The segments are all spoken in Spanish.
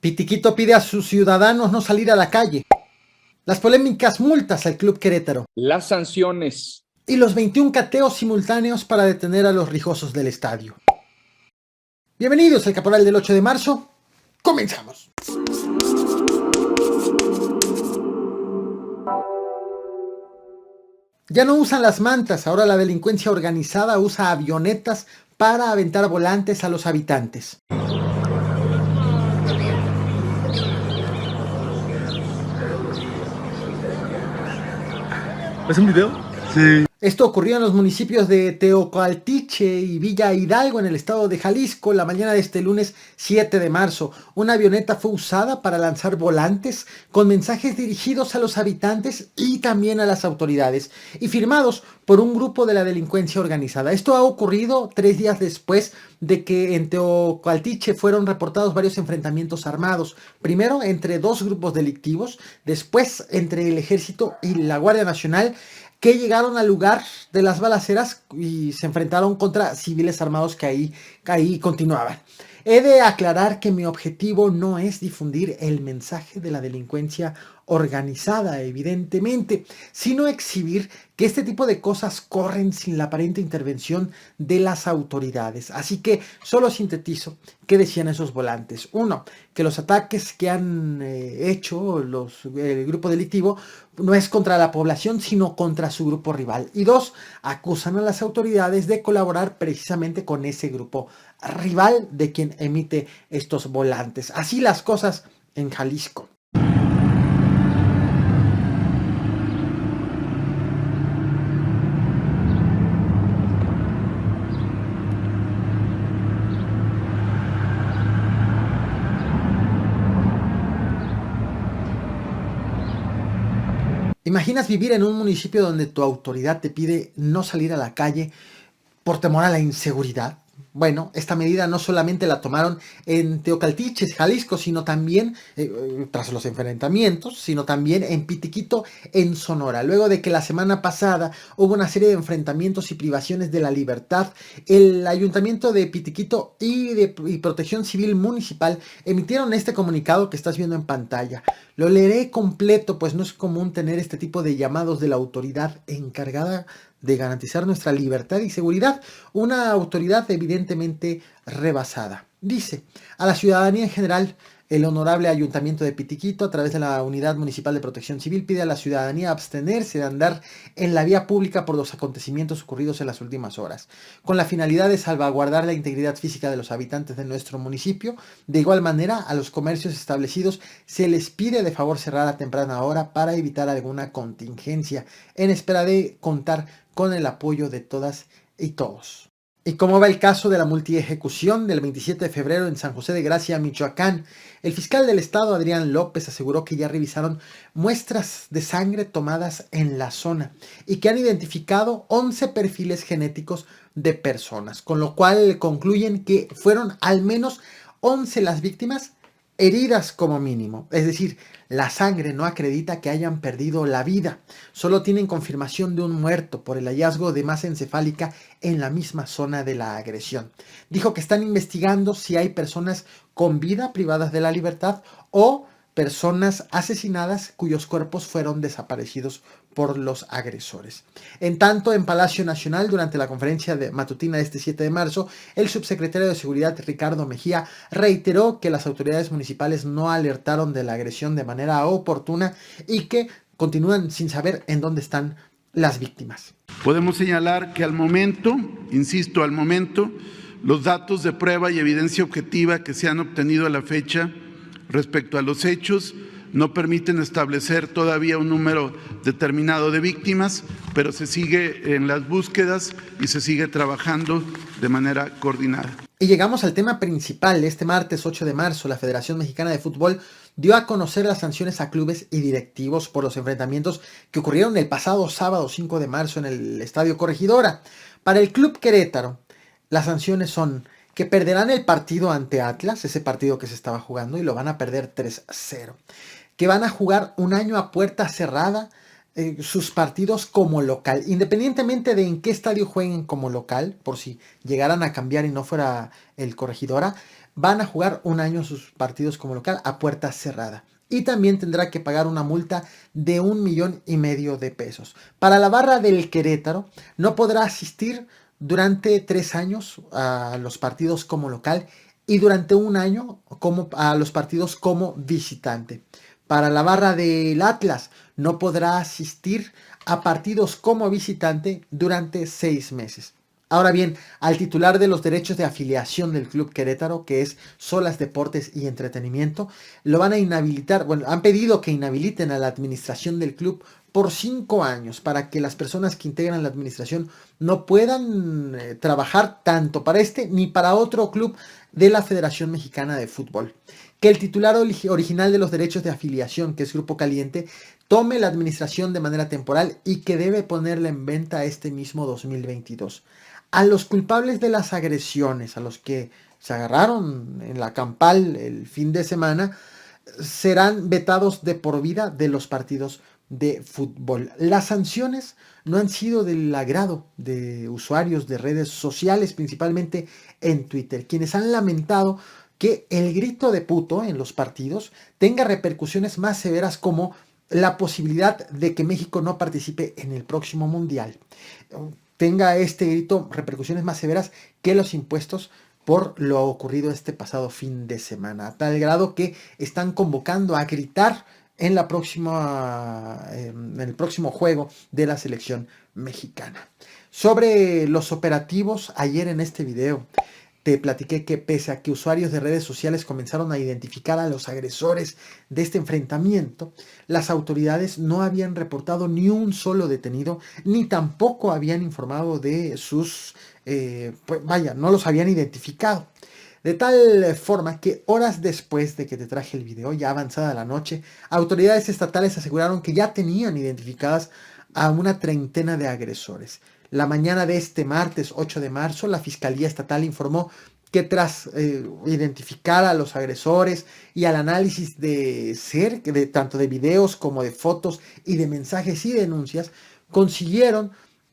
Pitiquito pide a sus ciudadanos no salir a la calle. Las polémicas multas al Club Querétaro. Las sanciones. Y los 21 cateos simultáneos para detener a los rijosos del estadio. Bienvenidos al Caporal del 8 de marzo. Comenzamos. Ya no usan las mantas, ahora la delincuencia organizada usa avionetas para aventar volantes a los habitantes. ¿Es un video? Sí. Esto ocurrió en los municipios de Teocaltiche y Villa Hidalgo en el estado de Jalisco la mañana de este lunes 7 de marzo. Una avioneta fue usada para lanzar volantes con mensajes dirigidos a los habitantes y también a las autoridades y firmados por un grupo de la delincuencia organizada. Esto ha ocurrido 3 días después de que en Teocaltiche fueron reportados varios enfrentamientos armados. Primero entre dos grupos delictivos, después entre el ejército y la Guardia Nacional, que llegaron al lugar de las balaceras y se enfrentaron contra civiles armados que ahí continuaban. He de aclarar que mi objetivo no es difundir el mensaje de la delincuencia organizada, evidentemente, sino exhibir que este tipo de cosas corren sin la aparente intervención de las autoridades. Así que solo sintetizo qué decían esos volantes. Uno, que los ataques que han hecho el grupo delictivo no es contra la población, sino contra su grupo rival. Y dos, acusan a las autoridades de colaborar precisamente con ese grupo rival de quien emite estos volantes. Así las cosas en Jalisco. ¿Imaginas vivir en un municipio donde tu autoridad te pide no salir a la calle por temor a la inseguridad? Bueno, esta medida no solamente la tomaron en Teocaltiche, Jalisco, sino también, tras los enfrentamientos, sino también en Pitiquito, en Sonora. Luego de que la semana pasada hubo una serie de enfrentamientos y privaciones de la libertad, el Ayuntamiento de Pitiquito y Protección Civil Municipal emitieron este comunicado que estás viendo en pantalla. Lo leeré completo, pues no es común tener este tipo de llamados de la autoridad encargada de garantizar nuestra libertad y seguridad, una autoridad evidentemente rebasada. Dice, a la ciudadanía en general, el honorable Ayuntamiento de Pitiquito, a través de la Unidad Municipal de Protección Civil, pide a la ciudadanía abstenerse de andar en la vía pública por los acontecimientos ocurridos en las últimas horas, con la finalidad de salvaguardar la integridad física de los habitantes de nuestro municipio. De igual manera, a los comercios establecidos se les pide de favor cerrar a temprana hora para evitar alguna contingencia, en espera de contar con el apoyo de todas y todos. ¿Y cómo va el caso de la multiejecución del 27 de febrero en San José de Gracia, Michoacán? El fiscal del estado, Adrián López, aseguró que ya revisaron muestras de sangre tomadas en la zona y que han identificado 11 perfiles genéticos de personas, con lo cual concluyen que fueron al menos 11 las víctimas heridas como mínimo. Es decir, la sangre no acredita que hayan perdido la vida. Solo tienen confirmación de un muerto por el hallazgo de masa encefálica en la misma zona de la agresión. Dijo que están investigando si hay personas con vida privadas de la libertad o personas asesinadas cuyos cuerpos fueron desaparecidos por los agresores. En tanto, en Palacio Nacional, durante la conferencia matutina de este 7 de marzo, el subsecretario de Seguridad, Ricardo Mejía, reiteró que las autoridades municipales no alertaron de la agresión de manera oportuna y que continúan sin saber en dónde están las víctimas. Podemos señalar que al momento, insisto, los datos de prueba y evidencia objetiva que se han obtenido a la fecha respecto a los hechos no permiten establecer todavía un número determinado de víctimas, pero se sigue en las búsquedas y se sigue trabajando de manera coordinada. Y llegamos al tema principal. Este martes 8 de marzo, la Federación Mexicana de Fútbol dio a conocer las sanciones a clubes y directivos por los enfrentamientos que ocurrieron el pasado sábado 5 de marzo en el Estadio Corregidora. Para el Club Querétaro, las sanciones son que perderán el partido ante Atlas, ese partido que se estaba jugando, y lo van a perder 3-0. Que van a jugar un año a puerta cerrada sus partidos como local, independientemente de en qué estadio jueguen como local, por si llegaran a cambiar y no fuera el Corregidora, van a jugar un año sus partidos como local a puerta cerrada. Y también tendrá que pagar una multa de 1,5 millones de pesos. Para la barra del Querétaro, no podrá asistir durante 3 años a los partidos como local y durante un año a los partidos como visitante. Para la barra del Atlas, no podrá asistir a partidos como visitante durante 6 meses. Ahora bien, al titular de los derechos de afiliación del Club Querétaro, que es Solas Deportes y Entretenimiento, lo van a inhabilitar, bueno, han pedido que inhabiliten a la administración del club por 5 años para que las personas que integran la administración no puedan trabajar tanto para este ni para otro club de la Federación Mexicana de Fútbol. Que el titular original de los derechos de afiliación, que es Grupo Caliente, tome la administración de manera temporal y que debe ponerla en venta este mismo 2022. A los culpables de las agresiones, a los que se agarraron en la campal el fin de semana, serán vetados de por vida de los partidos de fútbol. Las sanciones no han sido del agrado de usuarios de redes sociales, principalmente en Twitter, quienes han lamentado que el grito de puto en los partidos tenga repercusiones más severas como la posibilidad de que México no participe en el próximo mundial. Tenga este grito repercusiones más severas que los impuestos por lo ocurrido este pasado fin de semana, a tal grado que están convocando a gritar en el próximo juego de la selección mexicana. Sobre los operativos, ayer en este video te platiqué que pese a que usuarios de redes sociales comenzaron a identificar a los agresores de este enfrentamiento, las autoridades no habían reportado ni un solo detenido, ni tampoco habían informado de sus, no los habían identificado. De tal forma que horas después de que te traje el video, ya avanzada la noche, autoridades estatales aseguraron que ya tenían identificadas a una treintena de agresores. La mañana de este martes 8 de marzo, la Fiscalía Estatal informó que tras identificar a los agresores y al análisis tanto de videos como de fotos y de mensajes y denuncias, consiguieron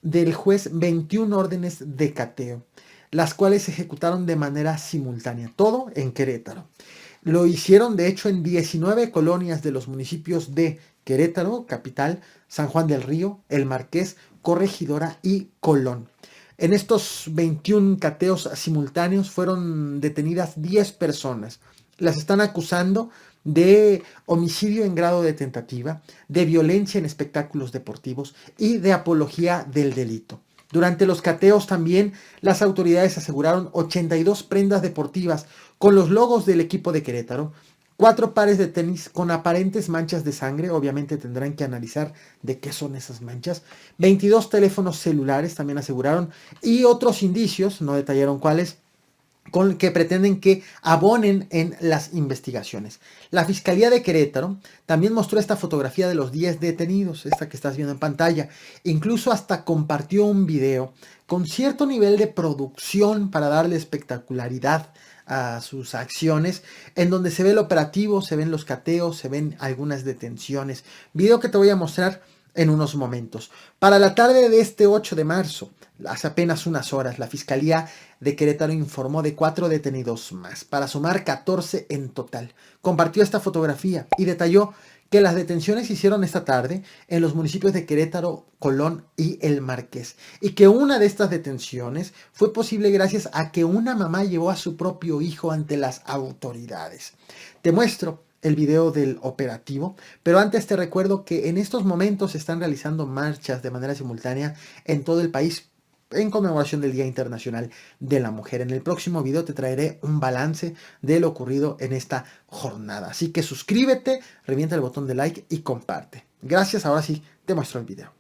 del juez 21 órdenes de cateo, las cuales se ejecutaron de manera simultánea, todo en Querétaro. Lo hicieron de hecho en 19 colonias de los municipios de Querétaro, capital, San Juan del Río, El Marqués, Corregidora y Colón. En estos 21 cateos simultáneos fueron detenidas 10 personas. Las están acusando de homicidio en grado de tentativa, de violencia en espectáculos deportivos y de apología del delito. Durante los cateos también las autoridades aseguraron 82 prendas deportivas con los logos del equipo de Querétaro, 4 pares de tenis con aparentes manchas de sangre, obviamente tendrán que analizar de qué son esas manchas, 22 teléfonos celulares también aseguraron y otros indicios, no detallaron cuáles, con que pretenden que abonen en las investigaciones. La Fiscalía de Querétaro también mostró esta fotografía de los 10 detenidos, esta que estás viendo en pantalla. Incluso hasta compartió un video con cierto nivel de producción para darle espectacularidad a sus acciones, en donde se ve el operativo, se ven los cateos, se ven algunas detenciones. Video que te voy a mostrar en unos momentos. Para la tarde de este 8 de marzo, hace apenas unas horas, la Fiscalía de Querétaro informó de 4 detenidos más, para sumar 14 en total. Compartió esta fotografía y detalló que las detenciones se hicieron esta tarde en los municipios de Querétaro, Colón y El Marqués, y que una de estas detenciones fue posible gracias a que una mamá llevó a su propio hijo ante las autoridades. Te muestro el video del operativo, pero antes te recuerdo que en estos momentos se están realizando marchas de manera simultánea en todo el país en conmemoración del Día Internacional de la Mujer. En el próximo video te traeré un balance de lo ocurrido en esta jornada. Así que suscríbete, revienta el botón de like y comparte. Gracias, ahora sí, te muestro el video.